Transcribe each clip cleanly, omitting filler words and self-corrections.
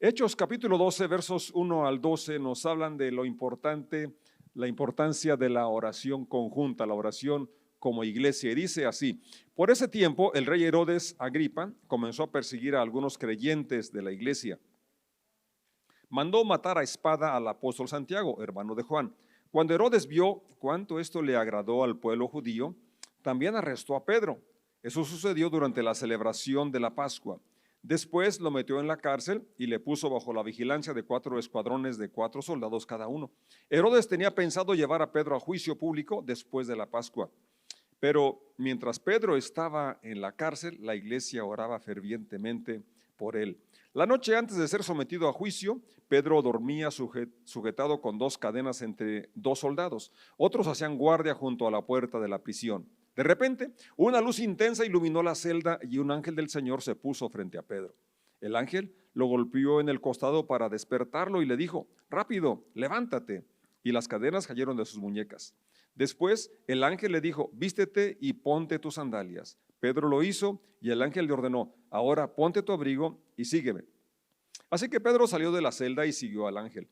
Hechos capítulo 12, versos 1 al 12 nos hablan de lo importante, la importancia de la oración conjunta, la oración como iglesia. Y dice así: por ese tiempo el rey Herodes Agripa comenzó a perseguir a algunos creyentes de la iglesia. Mandó matar a espada al apóstol Santiago, hermano de Juan. Cuando Herodes vio cuánto esto le agradó al pueblo judío, también arrestó a Pedro. Eso sucedió durante la celebración de la Pascua. Después lo metió en la cárcel y le puso bajo la vigilancia de 4 escuadrones de 4 soldados cada uno. Herodes tenía pensado llevar a Pedro a juicio público después de la Pascua. Pero mientras Pedro estaba en la cárcel, la iglesia oraba fervientemente por él. La noche antes de ser sometido a juicio, Pedro dormía sujetado con 2 cadenas entre 2 soldados. Otros hacían guardia junto a la puerta de la prisión. De repente, una luz intensa iluminó la celda y un ángel del Señor se puso frente a Pedro. El ángel lo golpeó en el costado para despertarlo y le dijo: rápido, levántate. Y las cadenas cayeron de sus muñecas. Después el ángel le dijo: vístete y ponte tus sandalias. Pedro lo hizo y el ángel le ordenó: ahora ponte tu abrigo y sígueme. Así que Pedro salió de la celda y siguió al ángel.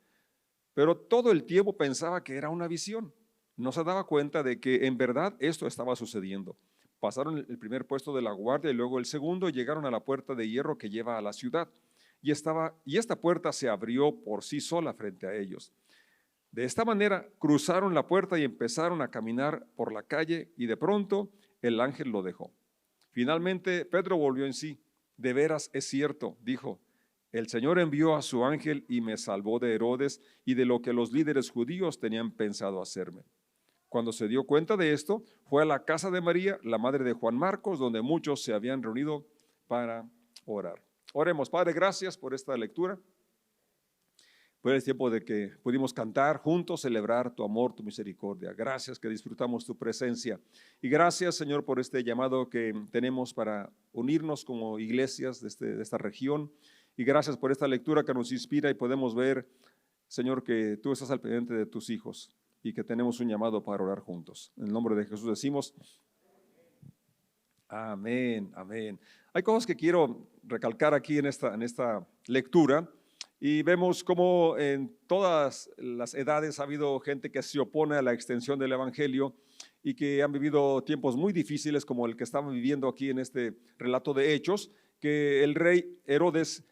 Pero todo el tiempo pensaba que era una visión. No se daba cuenta de que en verdad esto estaba sucediendo. Pasaron el primer puesto de la guardia y luego el segundo, y llegaron a la puerta de hierro que lleva a la ciudad. Y esta puerta se abrió por sí sola frente a ellos. De esta manera cruzaron la puerta y empezaron a caminar por la calle, y de pronto el ángel lo dejó. Finalmente Pedro volvió en sí. De veras es cierto, dijo, el Señor envió a su ángel y me salvó de Herodes y de lo que los líderes judíos tenían pensado hacerme. Cuando se dio cuenta de esto, fue a la casa de María, la madre de Juan Marcos, donde muchos se habían reunido para orar. Oremos. Padre, gracias por esta lectura, por el tiempo de que pudimos cantar juntos, celebrar tu amor, tu misericordia. Gracias que disfrutamos tu presencia. Y gracias, Señor, por este llamado que tenemos para unirnos como iglesias de esta región. Y gracias por esta lectura que nos inspira y podemos ver, Señor, que tú estás al pendiente de tus hijos y que tenemos un llamado para orar juntos. En el nombre de Jesús decimos amén, amén. Hay cosas que quiero recalcar aquí en esta lectura, y vemos cómo en todas las edades ha habido gente que se opone a la extensión del evangelio y que han vivido tiempos muy difíciles, como el que estamos viviendo aquí en este relato de Hechos, que el rey Herodes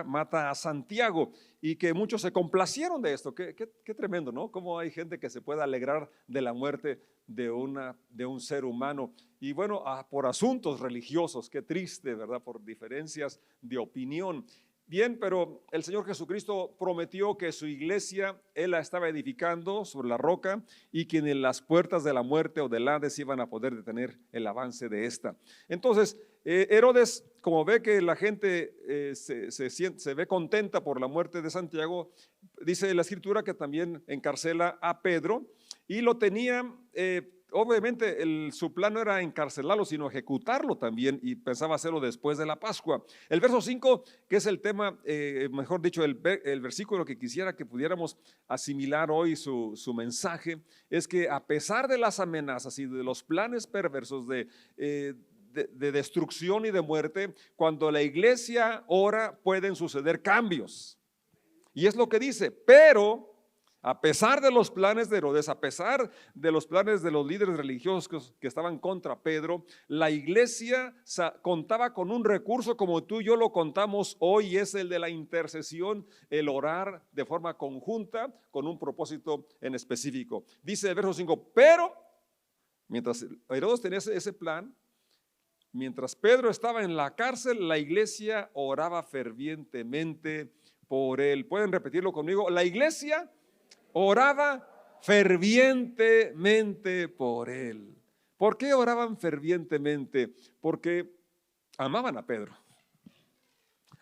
mata a Santiago, y que muchos se complacieron de esto. Qué tremendo, ¿no? Cómo hay gente que se puede alegrar de la muerte de un ser humano. Y bueno, por asuntos religiosos, qué triste, ¿verdad? Por diferencias de opinión. Bien, pero el Señor Jesucristo prometió que su iglesia, Él la estaba edificando sobre la roca, y que en las puertas de la muerte o del Hades iban a poder detener el avance de esta. Entonces, Herodes, como ve que la gente se ve contenta por la muerte de Santiago, dice la escritura que también encarcela a Pedro, y lo tenía, obviamente su plan no era encarcelarlo, sino ejecutarlo también, y pensaba hacerlo después de la Pascua. El verso 5, que es el tema, mejor dicho, el versículo que quisiera que pudiéramos asimilar hoy su mensaje, es que a pesar de las amenazas y de los planes perversos de destrucción y de muerte, cuando la iglesia ora pueden suceder cambios. Y es lo que dice: pero a pesar de los planes de Herodes, a pesar de los planes de los líderes religiosos que estaban contra Pedro, la iglesia contaba con un recurso como tú y yo lo contamos hoy, y es el de la intercesión, el orar de forma conjunta con un propósito en específico. Dice el verso 5, pero mientras Herodes tenía ese plan, mientras Pedro estaba en la cárcel, la iglesia oraba fervientemente por él. ¿Pueden repetirlo conmigo? La iglesia oraba fervientemente por él. ¿Por qué oraban fervientemente? Porque amaban a Pedro,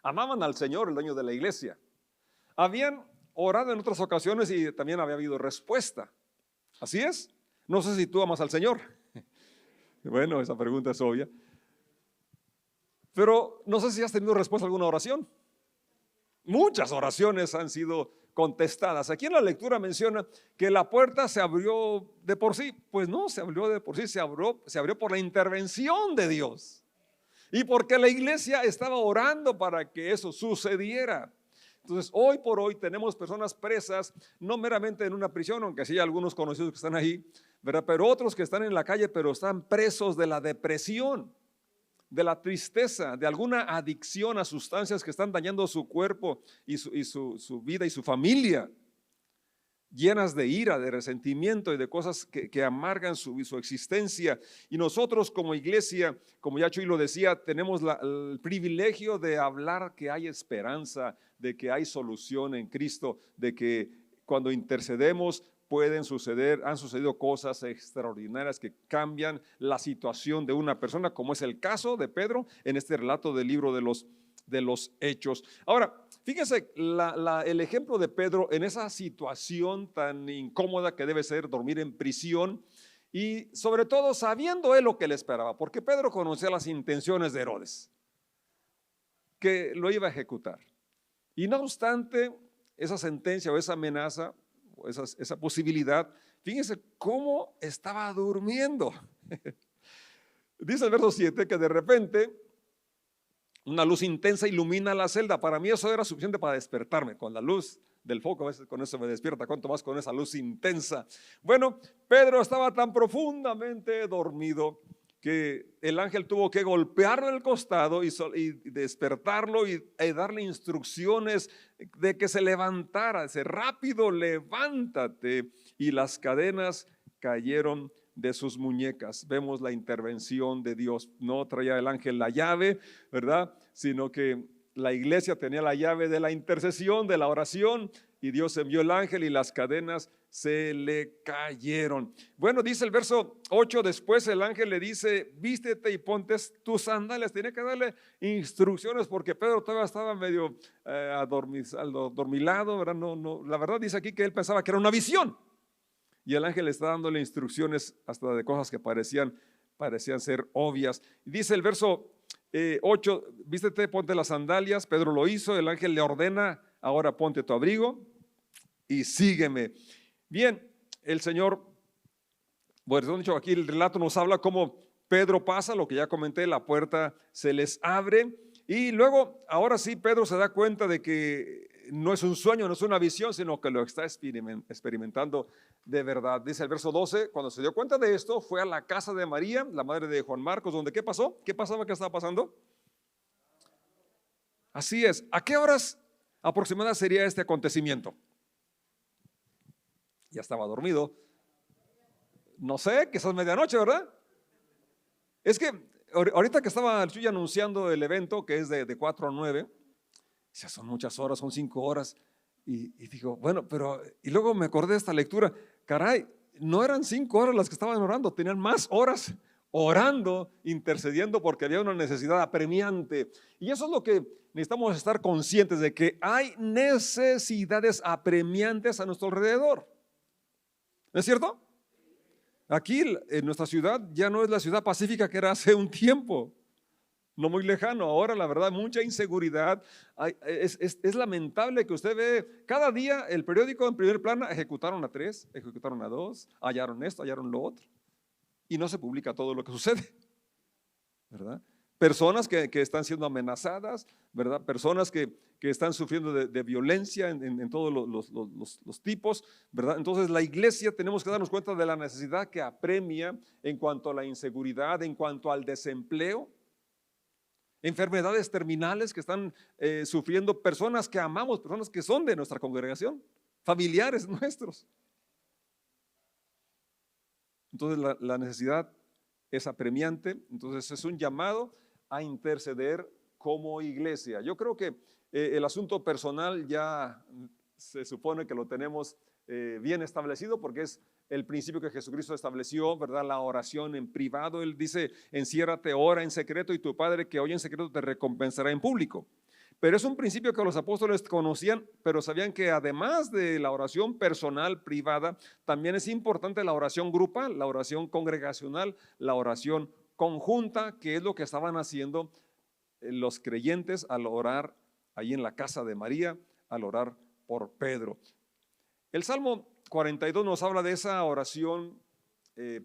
amaban al Señor, el dueño de la iglesia. Habían orado en otras ocasiones y también había habido respuesta. ¿Así es? No sé si tú amas al Señor. Bueno, esa pregunta es obvia. Pero no sé si has tenido respuesta a alguna oración. Muchas oraciones han sido contestadas. Aquí en la lectura menciona que la puerta se abrió de por sí. Pues no se abrió de por sí, se abrió por la intervención de Dios. Y porque la iglesia estaba orando para que eso sucediera. Entonces, hoy por hoy tenemos personas presas, no meramente en una prisión, aunque sí hay algunos conocidos que están ahí, ¿verdad? Pero otros que están en la calle, pero están presos de la depresión, de la tristeza, de alguna adicción a sustancias que están dañando su cuerpo y su vida y su familia, llenas de ira, de resentimiento y de cosas que amargan su existencia. Y nosotros como iglesia, como ya Chuy lo decía, tenemos el privilegio de hablar que hay esperanza, de que hay solución en Cristo, de que cuando intercedemos han sucedido cosas extraordinarias que cambian la situación de una persona, como es el caso de Pedro en este relato del libro de los Hechos. Ahora, fíjense el ejemplo de Pedro en esa situación tan incómoda que debe ser dormir en prisión y sobre todo sabiendo él lo que le esperaba, porque Pedro conocía las intenciones de Herodes, que lo iba a ejecutar. Y no obstante, esa sentencia o esa amenaza, o esa posibilidad, fíjense cómo estaba durmiendo. Dice el verso 7 que de repente una luz intensa ilumina la celda. Para mí eso era suficiente para despertarme. Con la luz del foco, a veces con eso me despierta, cuanto más con esa luz intensa. Bueno, Pedro estaba tan profundamente dormido que el ángel tuvo que golpearlo en el costado y despertarlo y darle instrucciones de que se levantara. Dice, rápido, levántate. Y las cadenas cayeron de sus muñecas. Vemos la intervención de Dios. No traía el ángel la llave, ¿verdad? Sino que la iglesia tenía la llave de la intercesión, de la oración, y Dios envió el ángel y las cadenas se le cayeron. Bueno, dice el verso 8, después el ángel le dice, vístete y ponte tus sandalias. Tenía que darle instrucciones porque Pedro todavía estaba medio adormilado, ¿verdad? No, la verdad dice aquí que él pensaba que era una visión. Y el ángel está dándole instrucciones hasta de cosas que parecían ser obvias. Dice el verso 8, vístete, ponte las sandalias. Pedro lo hizo, el ángel le ordena, ahora ponte tu abrigo y sígueme. Bien, el Señor, bueno, dicho, aquí el relato nos habla cómo Pedro pasa, lo que ya comenté, la puerta se les abre y luego, ahora sí, Pedro se da cuenta de que no es un sueño, no es una visión, sino que lo está experimentando de verdad. Dice el verso 12, cuando se dio cuenta de esto, fue a la casa de María, la madre de Juan Marcos, donde ¿qué pasó? ¿Qué pasaba? ¿Qué estaba pasando? Así es. ¿A qué horas aproximadas sería este acontecimiento? Ya estaba dormido. No sé, quizás medianoche, ¿verdad? Es que ahorita que estaba el Chuy anunciando el evento, que es de 4 a 9, ya son muchas horas, son 5 horas. Y digo, bueno, pero, y luego me acordé de esta lectura, caray, no eran 5 horas las que estaban orando, tenían más horas orando, intercediendo porque había una necesidad apremiante. Y eso es lo que necesitamos estar conscientes de, que hay necesidades apremiantes a nuestro alrededor. ¿No es cierto? Aquí en nuestra ciudad ya no es la ciudad pacífica que era hace un tiempo, no muy lejano. Ahora la verdad, mucha inseguridad. Es lamentable que usted ve cada día el periódico en primer plano, ejecutaron a 3, ejecutaron a 2, hallaron esto, hallaron lo otro. Y no se publica todo lo que sucede, ¿verdad? Personas que están siendo amenazadas, ¿verdad? Personas que están sufriendo de violencia en todos los tipos, ¿verdad? Entonces la iglesia tenemos que darnos cuenta de la necesidad que apremia en cuanto a la inseguridad, en cuanto al desempleo, enfermedades terminales que están sufriendo personas que amamos, personas que son de nuestra congregación, familiares nuestros. Entonces la necesidad es apremiante, entonces es un llamado a interceder como iglesia. Yo creo que el asunto personal ya se supone que lo tenemos bien establecido, porque es el principio que Jesucristo estableció, ¿verdad? La oración en privado. Él dice, enciérrate, ora en secreto y tu Padre que oye en secreto te recompensará en público. Pero es un principio que los apóstoles conocían, pero sabían que además de la oración personal, privada, también es importante la oración grupal, la oración congregacional, la oración conjunta, que es lo que estaban haciendo los creyentes al orar ahí en la casa de María, al orar por Pedro. El Salmo 42 nos habla de esa oración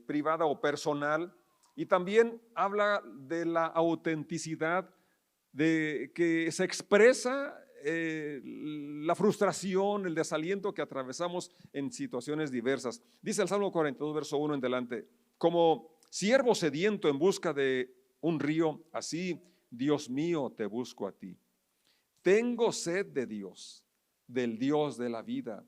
privada o personal, Y también habla de la autenticidad de que se expresa la frustración, el desaliento que atravesamos en situaciones diversas. Dice el Salmo 42, verso 1 en delante: como siervo sediento en busca de un río, así, Dios mío, te busco a ti. Tengo sed de Dios, del Dios de la vida.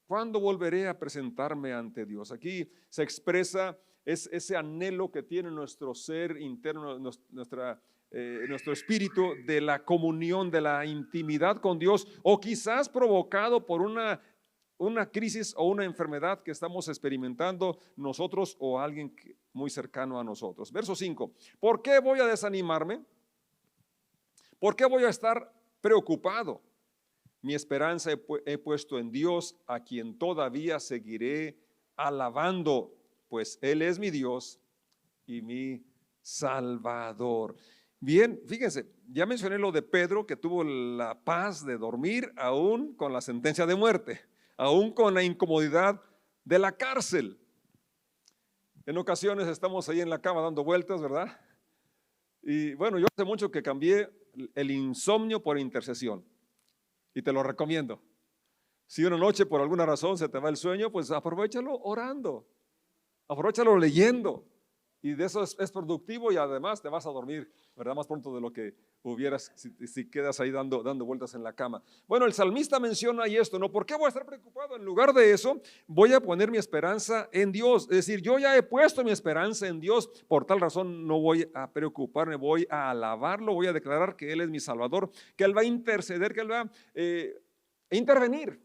¿Cuándo volveré a presentarme ante Dios? Aquí se expresa ese anhelo que tiene nuestro ser interno, nuestro espíritu, de la comunión, de la intimidad con Dios, o quizás provocado por una crisis o una enfermedad que estamos experimentando nosotros o alguien muy cercano a nosotros. Verso 5: ¿por qué voy a desanimarme? ¿Por qué voy a estar preocupado? Mi esperanza he puesto en Dios, a quien todavía seguiré alabando, pues Él es mi Dios y mi Salvador. Bien, fíjense, ya mencioné lo de Pedro, que tuvo la paz de dormir aún con la sentencia de muerte, aún con la incomodidad de la cárcel. En ocasiones estamos ahí en la cama dando vueltas, ¿verdad? Y bueno, yo hace mucho que cambié el insomnio por intercesión, y te lo recomiendo. Si una noche por alguna razón se te va el sueño, pues aprovéchalo orando, aprovéchalo leyendo, y de eso es productivo, y además te vas a dormir, ¿verdad? Más pronto de lo que hubieras si quedas ahí dando vueltas en la cama. Bueno, el salmista menciona ahí esto, ¿no? ¿Por qué voy a estar preocupado? En lugar de eso, voy a poner mi esperanza en Dios. Es decir, yo ya he puesto mi esperanza en Dios, por tal razón no voy a preocuparme, voy a alabarlo, voy a declarar que Él es mi Salvador, que Él va a interceder, que Él va a intervenir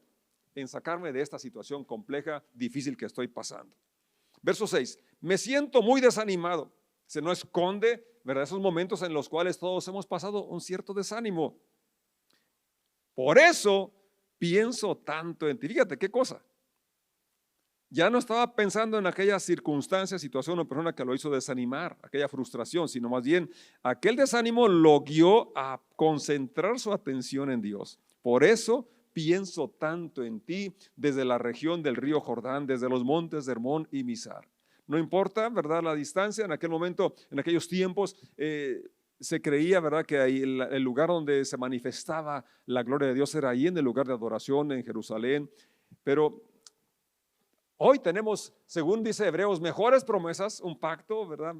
en sacarme de esta situación compleja, difícil que estoy pasando. Verso 6: me siento muy desanimado. Se no esconde, ¿verdad?, esos momentos en los cuales todos hemos pasado un cierto desánimo. Por eso pienso tanto en ti. Fíjate qué cosa. Ya no estaba pensando en aquella circunstancia, situación o persona que lo hizo desanimar, aquella frustración, sino más bien aquel desánimo lo guió a concentrar su atención en Dios. Por eso pienso tanto en ti desde la región del río Jordán, desde los montes de Hermón y Mizar. No importa, ¿verdad?, la distancia. En aquel momento, en aquellos tiempos, se creía, ¿verdad?, que ahí el lugar donde se manifestaba la gloria de Dios era ahí en el lugar de adoración en Jerusalén. Pero hoy tenemos, según dice Hebreos, mejores promesas, un pacto, ¿verdad?,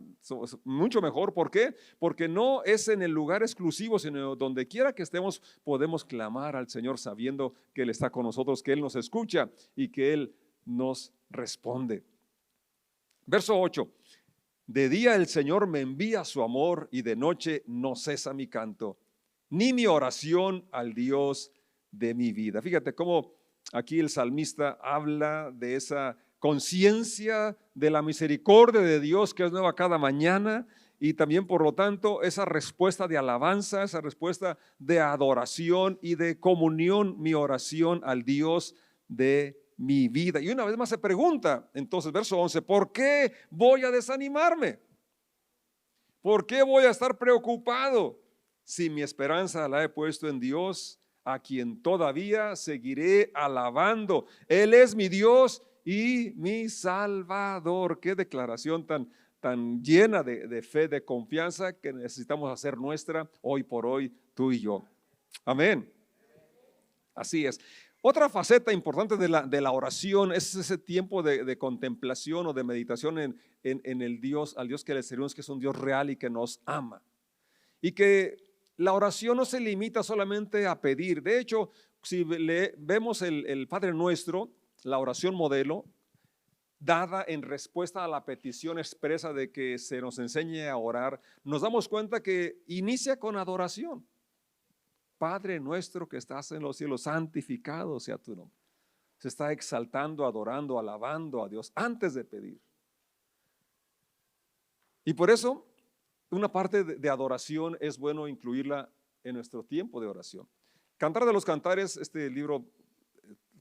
mucho mejor. ¿Por qué? Porque no es en el lugar exclusivo, sino donde quiera que estemos podemos clamar al Señor sabiendo que Él está con nosotros, que Él nos escucha y que Él nos responde. Verso 8: de día el Señor me envía su amor, y de noche no cesa mi canto, ni mi oración al Dios de mi vida. Fíjate cómo aquí el salmista habla de esa conciencia de la misericordia de Dios que es nueva cada mañana, y también, por lo tanto, esa respuesta de alabanza, esa respuesta de adoración y de comunión, mi oración al Dios de mi vida. Y una vez más se pregunta, entonces, verso 11: ¿por qué voy a desanimarme? ¿Por qué voy a estar preocupado si mi esperanza la he puesto en Dios, a quien todavía seguiré alabando? Él es mi Dios y mi Salvador. Qué declaración tan llena de fe, de confianza, que necesitamos hacer nuestra hoy por hoy, tú y yo. Amén. Así es. Otra faceta importante de la oración es ese tiempo de contemplación o de meditación en el Dios, al Dios que le servimos, que es un Dios real y que nos ama. Y que la oración no se limita solamente a pedir. De hecho, si vemos el Padre Nuestro, la oración modelo, dada en respuesta a la petición expresa de que se nos enseñe a orar, nos damos cuenta que inicia con adoración. Padre nuestro que estás en los cielos, santificado sea tu nombre. Se está exaltando, adorando, alabando a Dios antes de pedir. Y por eso una parte de adoración es bueno incluirla en nuestro tiempo de oración. Cantar de los Cantares, este libro,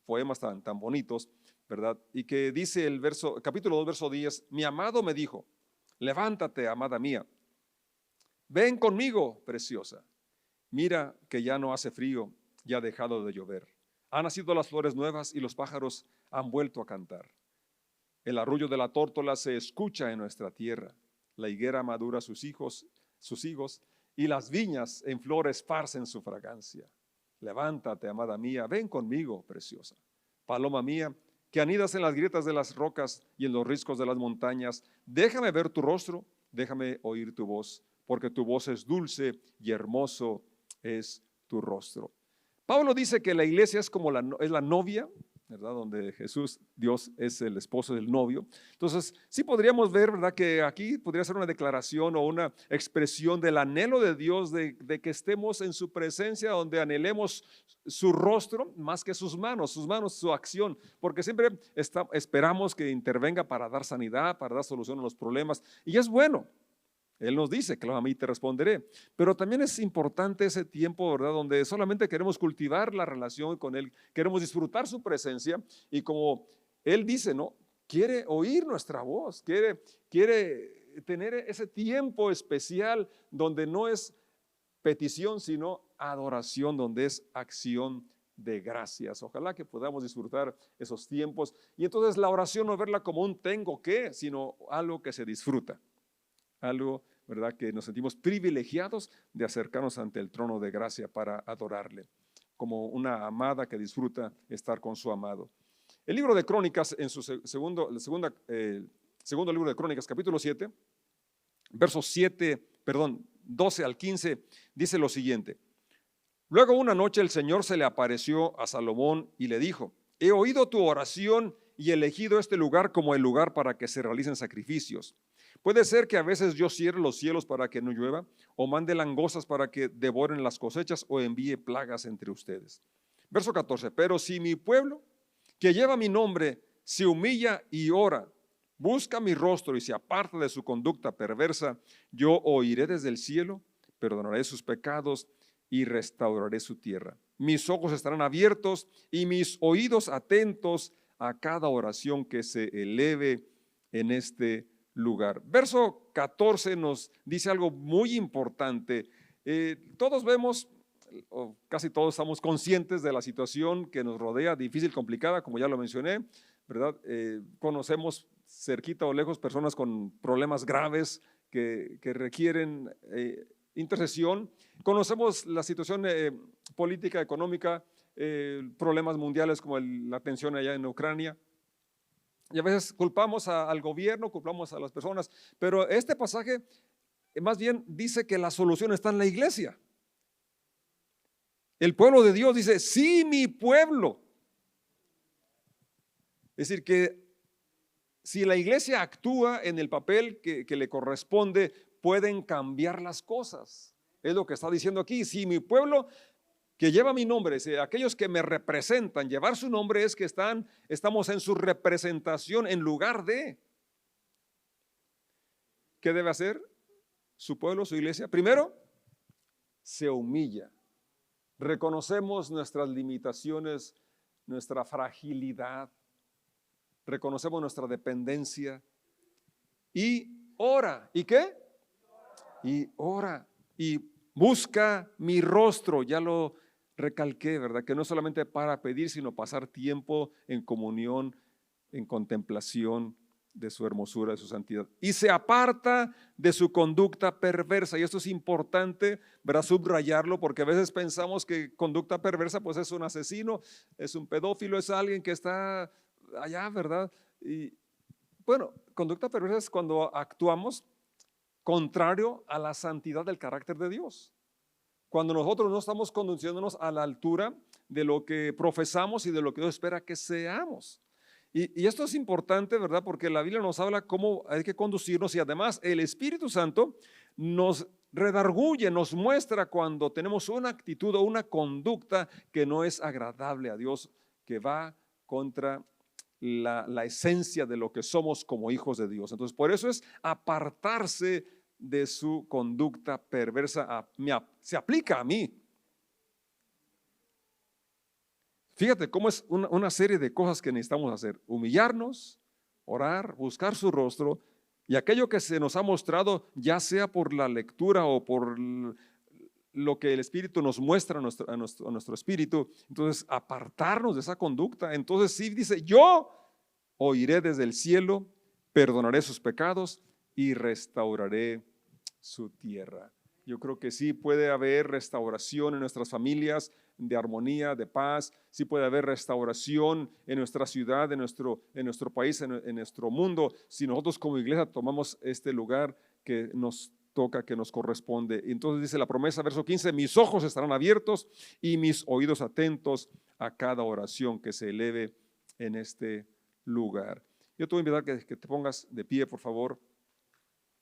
poemas tan bonitos, ¿verdad? Y que dice el capítulo 2, verso 10: mi amado me dijo, levántate, amada mía, ven conmigo, preciosa. Mira que ya no hace frío, ya ha dejado de llover. Han nacido las flores nuevas y los pájaros han vuelto a cantar. El arrullo de la tórtola se escucha en nuestra tierra. la higuera madura sus higos, y las viñas en flor esparcen su fragancia. Levántate, amada mía, ven conmigo, preciosa. Paloma mía, que anidas en las grietas de las rocas y en los riscos de las montañas, déjame ver tu rostro, déjame oír tu voz, porque tu voz es dulce y hermoso es tu rostro. Pablo dice que la iglesia es como es la novia, ¿verdad? Donde Jesús, Dios, es el esposo del novio. Entonces, sí podríamos ver, ¿verdad? Que aquí podría ser una declaración o una expresión del anhelo de Dios de que estemos en su presencia, donde anhelemos su rostro más que sus manos, su acción, porque siempre esperamos que intervenga para dar sanidad, para dar solución a los problemas, y es bueno. Él nos dice, clama a mí te responderé. Pero también es importante ese tiempo, ¿verdad? Donde solamente queremos cultivar la relación con Él, queremos disfrutar su presencia y como Él dice, ¿no? Quiere oír nuestra voz, quiere tener ese tiempo especial donde no es petición, sino adoración, donde es acción de gracias. Ojalá que podamos disfrutar esos tiempos y entonces la oración no verla como un tengo que, sino algo que se disfruta, algo, ¿verdad? Que nos sentimos privilegiados de acercarnos ante el trono de gracia para adorarle, como una amada que disfruta estar con su amado. El libro de Crónicas, en su segundo libro de Crónicas, capítulo 7, versos 12 al 15, dice lo siguiente. Luego una noche el Señor se le apareció a Salomón y le dijo, he oído tu oración y elegido este lugar como el lugar para que se realicen sacrificios. Puede ser que a veces yo cierre los cielos para que no llueva, o mande langostas para que devoren las cosechas, o envíe plagas entre ustedes. Verso 14, pero si mi pueblo, que lleva mi nombre, se humilla y ora, busca mi rostro y se aparta de su conducta perversa, yo oiré desde el cielo, perdonaré sus pecados y restauraré su tierra. Mis ojos estarán abiertos y mis oídos atentos a cada oración que se eleve en este lugar. Verso 14 nos dice algo muy importante. Todos vemos, o casi todos estamos conscientes de la situación que nos rodea, difícil, complicada, como ya lo mencioné, ¿verdad? Conocemos cerquita o lejos personas con problemas graves que requieren intercesión. Conocemos la situación política, económica, problemas mundiales como la tensión allá en Ucrania. Y a veces culpamos al gobierno, culpamos a las personas, pero este pasaje más bien dice que la solución está en la iglesia. El pueblo de Dios dice, sí, mi pueblo. Es decir, que si la iglesia actúa en el papel que le corresponde, pueden cambiar las cosas. Es lo que está diciendo aquí. Si mi pueblo que lleva mi nombre, aquellos que me representan, llevar su nombre es que estamos en su representación en lugar de. ¿Qué debe hacer su pueblo, su iglesia? Primero, se humilla. Reconocemos nuestras limitaciones, nuestra fragilidad, reconocemos nuestra dependencia y ora. ¿Y qué? Y ora y busca mi rostro. Ya lo recalqué, ¿verdad? Que no solamente para pedir, sino pasar tiempo en comunión, en contemplación de su hermosura, de su santidad. Y se aparta de su conducta perversa. Y esto es importante, ¿verdad? Subrayarlo, porque a veces pensamos que conducta perversa pues es un asesino, es un pedófilo, es alguien que está allá, ¿verdad? Y bueno, conducta perversa es cuando actuamos contrario a la santidad del carácter de Dios. Cuando nosotros no estamos conduciéndonos a la altura de lo que profesamos y de lo que Dios espera que seamos. Y esto es importante, ¿verdad? Porque la Biblia nos habla cómo hay que conducirnos y además el Espíritu Santo nos redarguye, nos muestra cuando tenemos una actitud o una conducta que no es agradable a Dios, que va contra la esencia de lo que somos como hijos de Dios. Entonces, por eso es apartarse de su conducta perversa. Se aplica a mí. Fíjate cómo es una serie de cosas que necesitamos hacer: humillarnos, orar, buscar su rostro, y aquello que se nos ha mostrado, ya sea por la lectura o por lo que el Espíritu nos muestra a nuestro espíritu, entonces apartarnos de esa conducta. Entonces sí dice, yo oiré desde el cielo, perdonaré sus pecados y restauraré su tierra. Yo creo que sí puede haber restauración en nuestras familias, de armonía, de paz. Sí puede haber restauración en nuestra ciudad, en nuestro país, en nuestro mundo, si nosotros como iglesia tomamos este lugar que nos toca, que nos corresponde. Entonces dice la promesa, verso 15, mis ojos estarán abiertos y mis oídos atentos a cada oración que se eleve en este lugar. Yo te voy a invitar que te pongas de pie, por favor.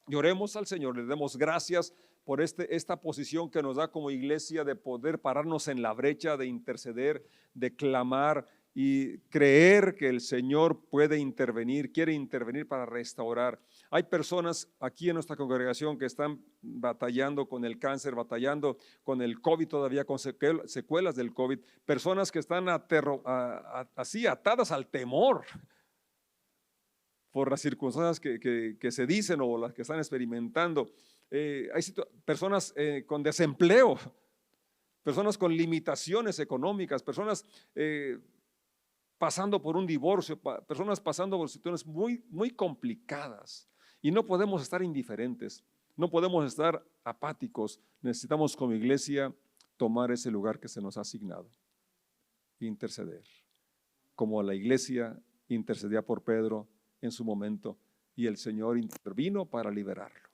Y oremos al Señor, le demos gracias por esta posición que nos da como iglesia de poder pararnos en la brecha, de interceder, de clamar y creer que el Señor puede intervenir, quiere intervenir para restaurar. Hay personas aquí en nuestra congregación que están batallando con el cáncer, batallando con el COVID todavía, con secuelas del COVID, personas que están así atadas al temor por las circunstancias que se dicen o las que están experimentando. Hay personas con desempleo, personas con limitaciones económicas, personas pasando por un divorcio, personas pasando por situaciones muy, muy complicadas. Y no podemos estar indiferentes, no podemos estar apáticos. Necesitamos como iglesia tomar ese lugar que se nos ha asignado, interceder, como la iglesia intercedía por Pedro en su momento, y el Señor intervino para liberarlo.